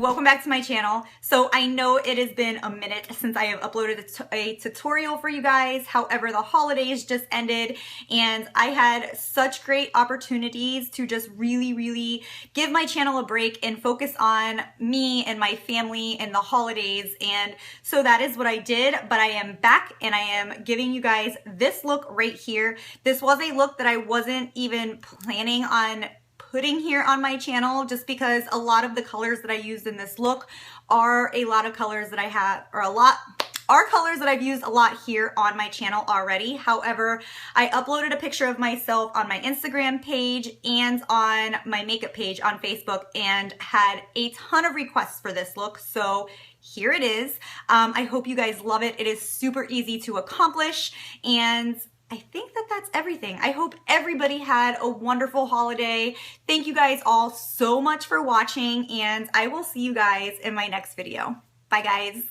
welcome back to my channel. So I know it has been a minute since I have uploaded a tutorial for you guys. However, the holidays just ended and I had such great opportunities to just really give my channel a break and focus on me and my family and the holidays. And so that is what I did, but I am back and I am giving you guys this look right here. This was a look that I wasn't even planning on putting here on my channel, just because a lot of the colors that I used in this look are a lot of colors that I have, or are colors that I've used a lot here on my channel already. However, I uploaded a picture of myself on my Instagram page and on my makeup page on Facebook and had a ton of requests for this look. So here it is. I hope you guys love it. It is super easy to accomplish, and I think that that's everything. I hope everybody had a wonderful holiday. Thank you guys all so much for watching, and I will see you guys in my next video. Bye guys.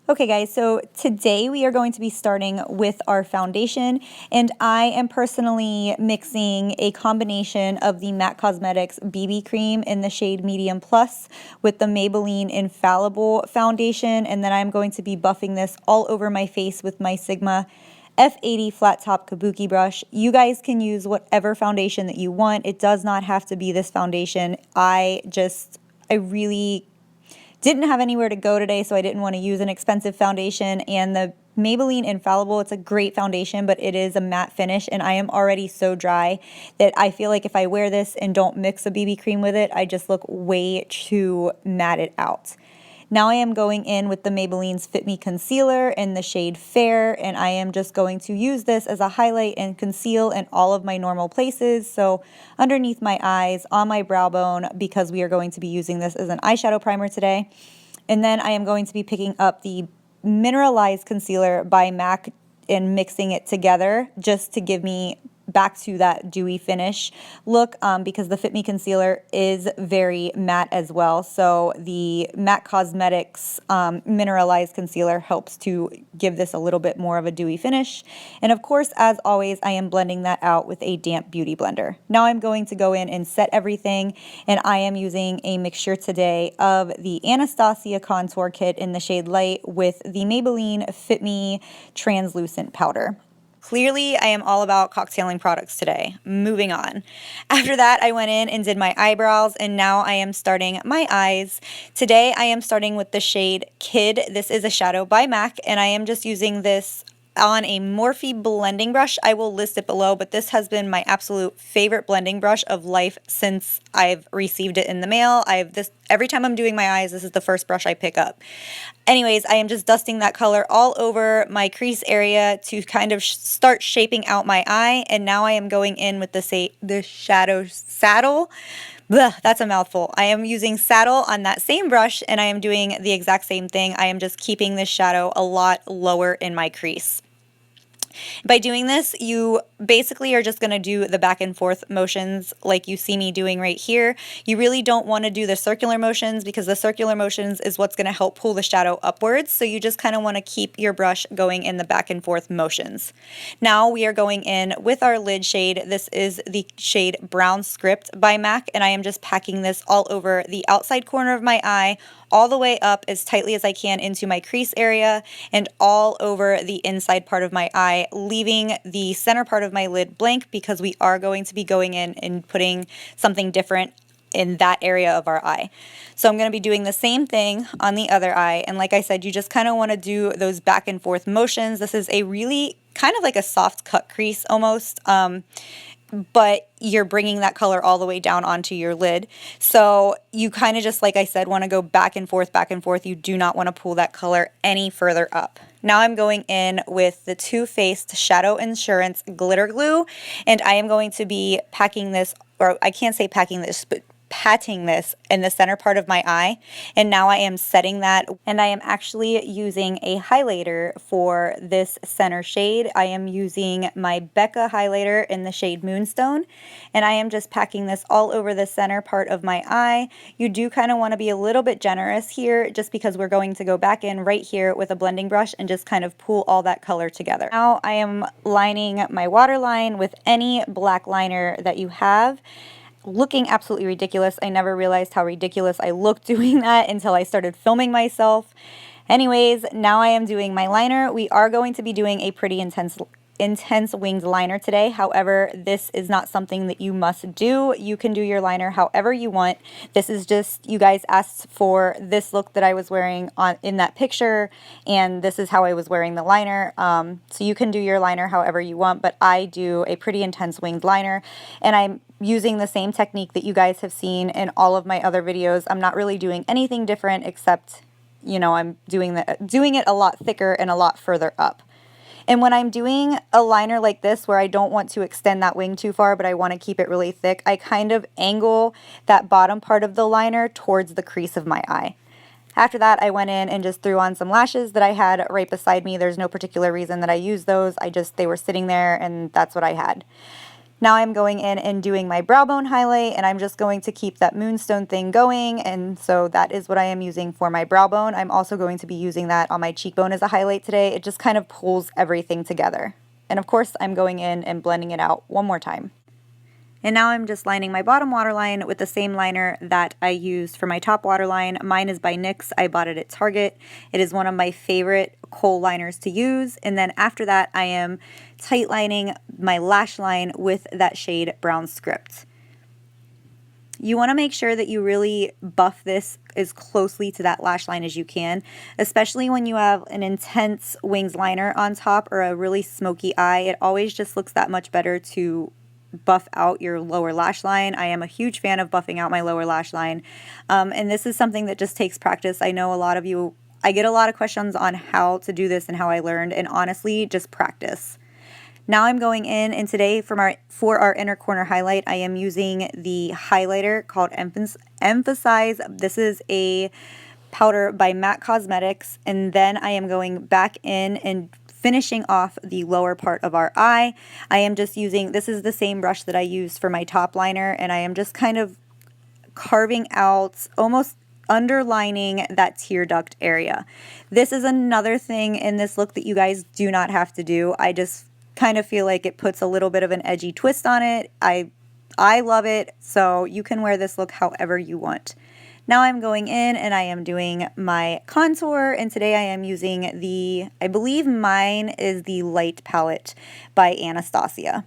Okay guys, so today we are going to be starting with our foundation, and I am personally mixing a combination of the MAC Cosmetics BB cream in the shade Medium Plus with the Maybelline Infallible Foundation, and then I'm going to be buffing this all over my face with my Sigma F80 flat top kabuki brush. You guys can use whatever foundation that you want. It does not have to be this foundation. I really didn't have anywhere to go today, so I didn't want to use an expensive foundation. And the Maybelline Infallible, it's a great foundation, but it is a matte finish, and I am already so dry that I feel like if I wear this and don't mix a BB cream with it, I just look way too matted out. Now I am going in with the Maybelline's Fit Me Concealer in the shade Fair, and I am just going to use this as a highlight and conceal in all of my normal places. So underneath my eyes, on my brow bone, because we are going to be using this as an eyeshadow primer today. And then I am going to be picking up the Mineralized Concealer by MAC and mixing it together just to give me back to that dewy finish look, because the Fit Me Concealer is very matte as well. So the MAC Cosmetics Mineralized Concealer helps to give this a little bit more of a dewy finish. And of course, as always, I am blending that out with a damp beauty blender. Now I'm going to go in and set everything, and I am using a mixture today of the Anastasia Contour Kit in the shade Light with the Maybelline Fit Me Translucent Powder. Clearly, I am all about cocktailing products today. Moving on. After that, I went in and did my eyebrows, and now I am starting my eyes. Today, I am starting with the shade Kid. This is a shadow by MAC, and I am just using this on a Morphe blending brush. I will list it below, but this has been my absolute favorite blending brush of life since I've received it in the mail. Every time I'm doing my eyes, this is the first brush I pick up. Anyways, I am just dusting that color all over my crease area to kind of start shaping out my eye, and now I am going in with the shadow saddle. Blech, that's a mouthful. I am using saddle on that same brush, and I am doing the exact same thing. I am just keeping this shadow a lot lower in my crease. By doing this, you basically are just going to do the back and forth motions like you see me doing right here. You really don't want to do the circular motions, because the circular motions is what's going to help pull the shadow upwards. So you just kind of want to keep your brush going in the back and forth motions. Now we are going in with our lid shade. This is the shade Brown Script by MAC, and I am just packing this all over the outside corner of my eye, all the way up as tightly as I can into my crease area, and all over the inside part of my eye, leaving the center part of my lid blank, because we are going to be going in and putting something different in that area of our eye. So I'm going to be doing the same thing on the other eye, and like I said, you just kind of want to do those back and forth motions. This is a really kind of like a soft cut crease almost, but you're bringing that color all the way down onto your lid. So you kind of just, like I said, want to go back and forth, back and forth. You do not want to pull that color any further up. Now I'm going in with the Too Faced Shadow Insurance Glitter Glue, and I am going to be packing this, or I can't say packing this, but patting this in the center part of my eye. And now I am setting that, and I am actually using a highlighter for this center shade. I am using my Becca highlighter in the shade Moonstone, and I am just packing this all over the center part of my eye. You do kind of want to be a little bit generous here, just because we're going to go back in right here with a blending brush and just kind of pull all that color together. Now I am lining my waterline with any black liner that you have. looking absolutely ridiculous. I never realized how ridiculous I looked doing that until I started filming myself. Anyways, now I am doing my liner. We are going to be doing a pretty intense winged liner today. However, this is not something that you must do. You can do your liner however you want. This is just, you guys asked for this look that I was wearing in that picture, and this is how I was wearing the liner. So you can do your liner however you want, but I do a pretty intense winged liner, and I'm using the same technique that you guys have seen in all of my other videos. I'm not really doing anything different except, you know, I'm doing it a lot thicker and a lot further up. And when I'm doing a liner like this where I don't want to extend that wing too far, but I want to keep it really thick, I kind of angle that bottom part of the liner towards the crease of my eye. After that, I went in and just threw on some lashes that I had right beside me. There's no particular reason that I used those. They were sitting there and that's what I had. Now I'm going in and doing my brow bone highlight, and I'm just going to keep that Moonstone thing going, and so that is what I am using for my brow bone. I'm also going to be using that on my cheekbone as a highlight today. It just kind of pulls everything together. And of course, I'm going in and blending it out one more time. And now I'm just lining my bottom waterline with the same liner that I used for my top waterline. Mine is by NYX. I bought it at Target. It is one of my favorite kohl liners to use. And then after that, I am tight lining my lash line with that shade Brown Script. You want to make sure that you really buff this as closely to that lash line as you can, especially when you have an intense wings liner on top or a really smoky eye. It always just looks that much better to buff out your lower lash line. I am a huge fan of buffing out my lower lash line, and this is something that just takes practice. I know a lot of you, I get a lot of questions on how to do this and how I learned, and honestly, just practice. Now I'm going in, and today for our inner corner highlight, I am using the highlighter called Emphasize. This is a powder by MAC Cosmetics, and then I am going back in and finishing off the lower part of our eye. I am just using, this is the same brush that I used for my top liner, and I am just kind of carving out, almost underlining that tear duct area. This is another thing in this look that you guys do not have to do. I just kind of feel like it puts a little bit of an edgy twist on it. I love it, so you can wear this look however you want. Now I'm going in and I am doing my contour, and today I am using I believe mine is the Light Palette by Anastasia.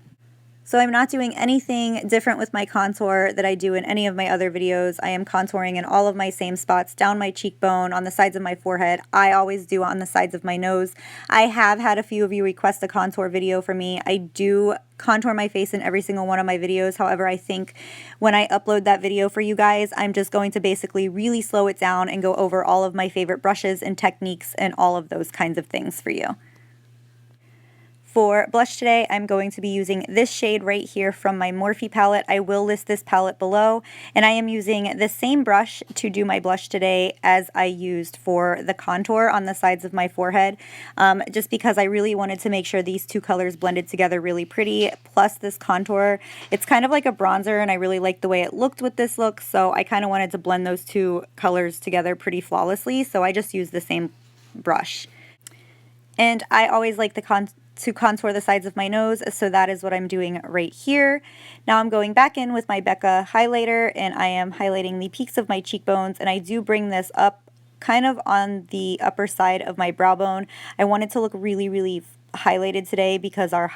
So I'm not doing anything different with my contour that I do in any of my other videos. I am contouring in all of my same spots, down my cheekbone, on the sides of my forehead. I always do on the sides of my nose. I have had a few of you request a contour video from me. I do contour my face in every single one of my videos. However, I think when I upload that video for you guys, I'm just going to basically really slow it down and go over all of my favorite brushes and techniques and all of those kinds of things for you. For blush today, I'm going to be using this shade right here from my Morphe palette. I will list this palette below, and I am using the same brush to do my blush today as I used for the contour on the sides of my forehead, just because I really wanted to make sure these two colors blended together really pretty, plus this contour. It's kind of like a bronzer, and I really liked the way it looked with this look, so I kind of wanted to blend those two colors together pretty flawlessly, so I just used the same brush. And I always like to contour the sides of my nose, so that is what I'm doing right here. Now I'm going back in with my Becca highlighter, and I am highlighting the peaks of my cheekbones, and I do bring this up kind of on the upper side of my brow bone. I want it to look really, really highlighted today because our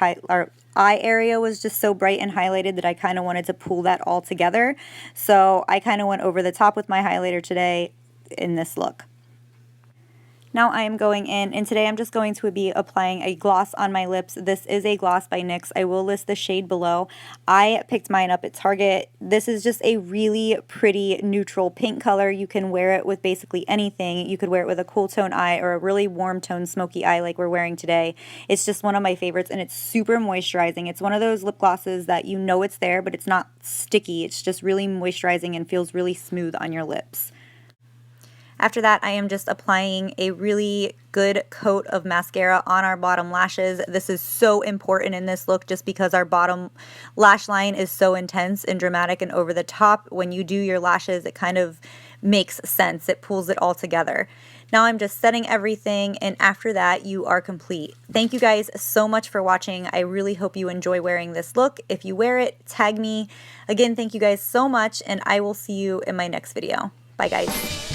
eye area was just so bright and highlighted that I kind of wanted to pull that all together. So I kind of went over the top with my highlighter today in this look. Now I am going in, and today I'm just going to be applying a gloss on my lips. This is a gloss by NYX. I will list the shade below. I picked mine up at Target. This is just a really pretty neutral pink color. You can wear it with basically anything. You could wear it with a cool tone eye or a really warm tone smoky eye like we're wearing today. It's just one of my favorites, and it's super moisturizing. It's one of those lip glosses that you know it's there, but it's not sticky. It's just really moisturizing and feels really smooth on your lips. After that, I am just applying a really good coat of mascara on our bottom lashes. This is so important in this look just because our bottom lash line is so intense and dramatic and over the top. When you do your lashes, it kind of makes sense. It pulls it all together. Now I'm just setting everything, and after that you are complete. Thank you guys so much for watching. I really hope you enjoy wearing this look. If you wear it, tag me. Again, thank you guys so much, and I will see you in my next video. Bye guys.